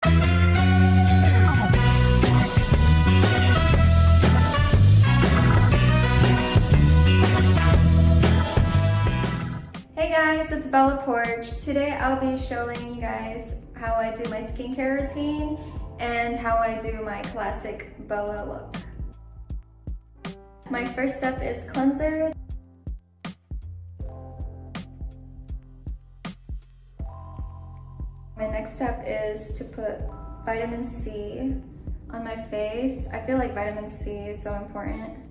Hey guys, it's Bella Poarch. Today I'll be showing you guys how I do my skincare routine and how I do my classic Bella look. My first step is cleanser. My next step is to put vitamin C on my face. I feel like vitamin C is so important.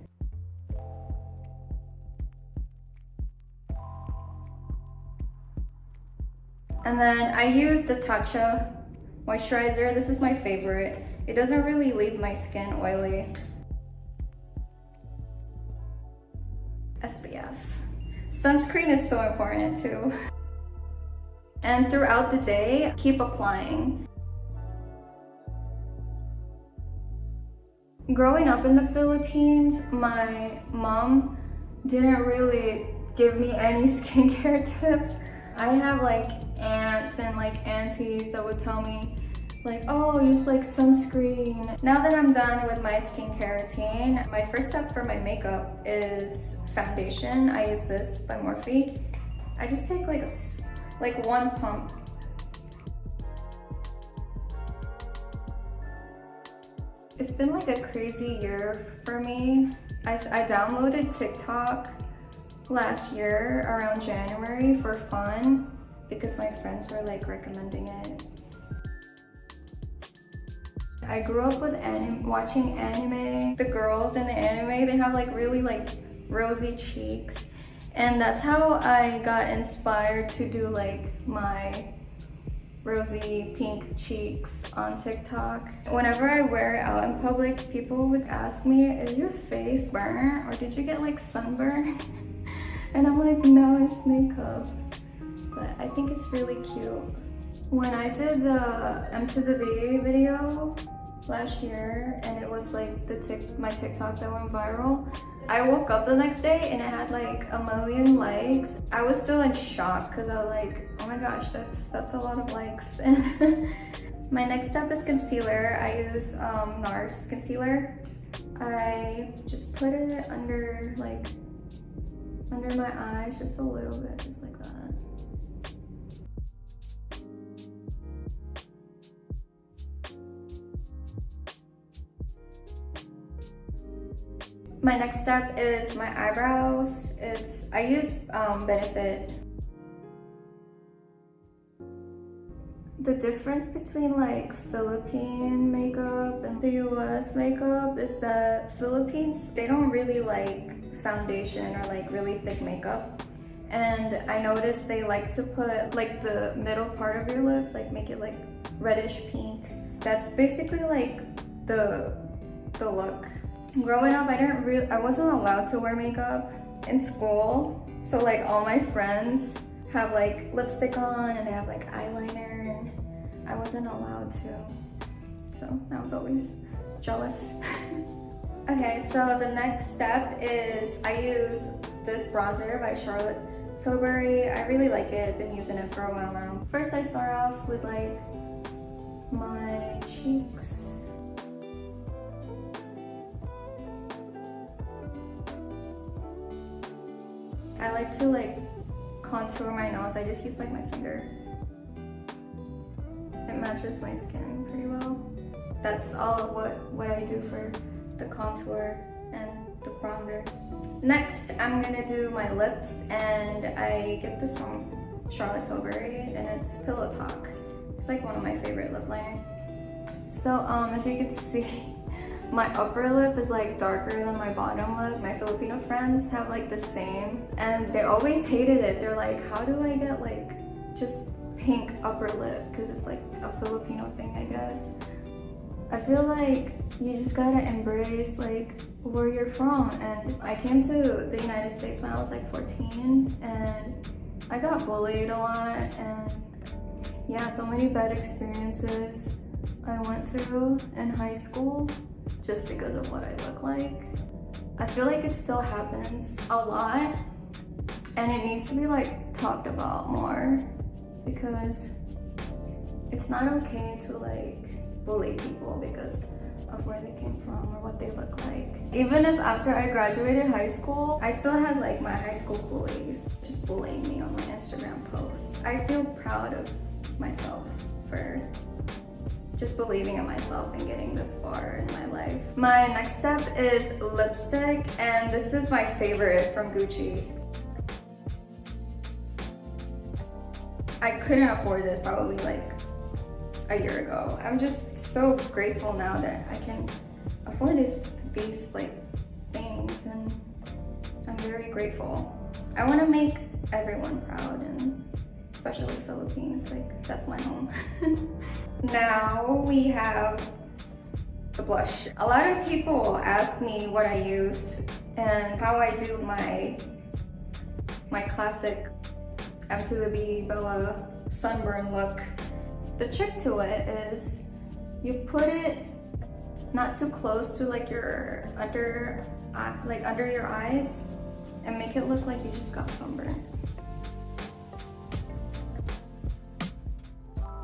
And then I use the Tatcha moisturizer. This is my favorite. It doesn't really leave my skin oily. SPF. Sunscreen is so important too. And throughout the day, keep applying. Growing up in the Philippines, my mom didn't really give me any skincare tips. I have like aunts and like aunties that would tell me like, oh, use like sunscreen. Now that I'm done with my skincare routine, my first step for my makeup is foundation. I use this by Morphe. I just take like one pump. It's been like a crazy year for me. I downloaded TikTok last year around January for fun because my friends were like recommending it. I grew up with watching anime. The girls in the anime, they have like really like rosy cheeks, and that's how I got inspired to do like my rosy pink cheeks on TikTok. Whenever I wear it out in public, people would ask me, is your face burnt or did you get like sunburn? And I'm like, no, it's makeup. But I think it's really cute. When I did the M to the B video last year, and it was like my TikTok that went viral, I woke up the next day and it had like 1 million likes. I was still in shock because I was like, oh my gosh, that's a lot of likes. My next step is concealer. I use NARS concealer. I just put it under my eyes, just a little bit, just like that. My next step is my eyebrows. I use Benefit. The difference between like Philippine makeup and the US makeup is that Philippines, they don't really like foundation or like really thick makeup. And I noticed they like to put like the middle part of your lips, like make it like reddish pink. That's basically like the look. Growing up, I wasn't allowed to wear makeup in school. So like all my friends have like lipstick on and they have like eyeliner, and I wasn't allowed to. So I was always jealous. Okay, so the next step is I use this bronzer by Charlotte Tilbury. I really like it, been using it for a while now. First I start off with like my cheeks. I like to like contour my nose. I just use like my finger. It matches my skin pretty well. That's all what I do for the contour and the bronzer. Next, I'm gonna do my lips, and I get this from Charlotte Tilbury, and it's Pillow Talk. It's like one of my favorite lip liners. So as you can see, my upper lip is like darker than my bottom lip. My Filipino friends have like the same, and they always hated it. They're like, how do I get like just pink upper lip? Because it's like a Filipino thing, I guess. I feel like you just gotta embrace like where you're from. And I came to the United States when I was like 14, and I got bullied a lot, and yeah, so many bad experiences I went through in high school just because of what I look like. I feel like it still happens a lot, and it needs to be like talked about more, because it's not okay to like bully people because of where they came from or what they look like. Even if after I graduated high school, I still had like my high school bullies just bullying me on my Instagram posts. I feel proud of myself for just believing in myself and getting this far in my life. My next step is lipstick, and this is my favorite from Gucci. I couldn't afford this probably like a year ago. I'm just so grateful now that I can afford these like things, and I'm very grateful. I want to make everyone proud, and especially Philippines, like that's my home. Now we have the blush. A lot of people ask me what I use and how I do my classic M to the B Bella sunburn look. The trick to it is you put it not too close to like your under your eyes and make it look like you just got sunburned.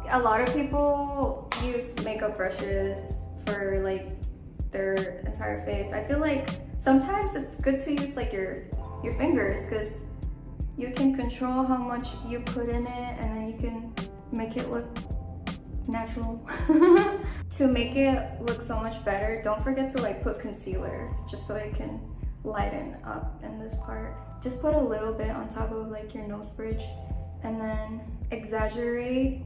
A lot of people use makeup brushes for like their entire face. I feel like sometimes it's good to use like your fingers, because you can control how much you put in it and then you can make it look natural. To make it look so much better, don't forget to like put concealer just so it can lighten up in this part. Just put a little bit on top of like your nose bridge and then exaggerate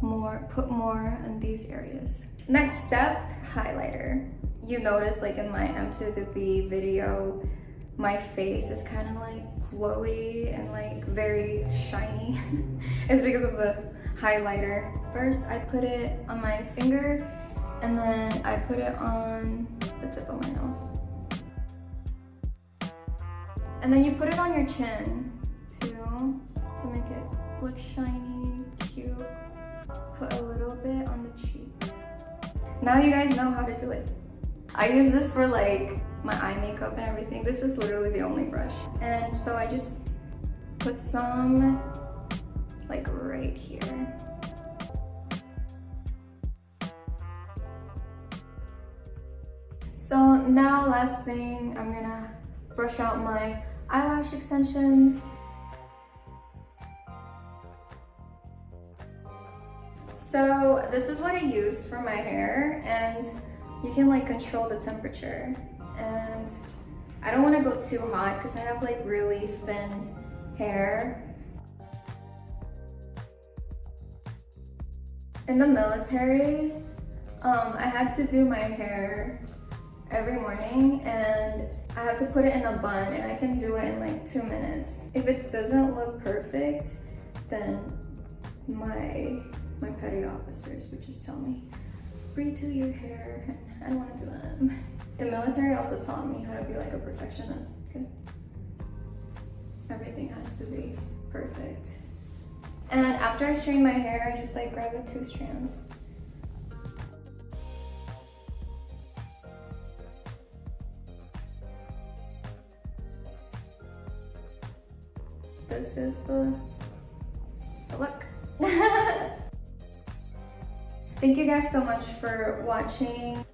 more, put more in these areas. Next step, highlighter. You notice like in my M to the B video, my face is kind of like glowy and like very shiny. It's because of the highlighter. First I put it on my finger and then I put it on the tip of my nose. And then you put it on your chin too to make it look shiny, cute. Put a little bit on the cheek. Now you guys know how to do it. I use this for like my eye makeup and everything. This is literally the only brush. And so I just put some like right here. So now last thing, I'm gonna brush out my eyelash extensions. So this is what I use for my hair, and you can like control the temperature. And I don't want to go too hot because I have like really thin hair. In the military, I had to do my hair every morning and I have to put it in a bun, and I can do it in like 2 minutes. If it doesn't look perfect, then my petty officers would just tell me, redo your hair. I don't want to do that. The military also taught me how to be like a perfectionist, because everything has to be perfect. And after I straighten my hair, I just like grab the 2 strands. This is the look. Thank you guys so much for watching.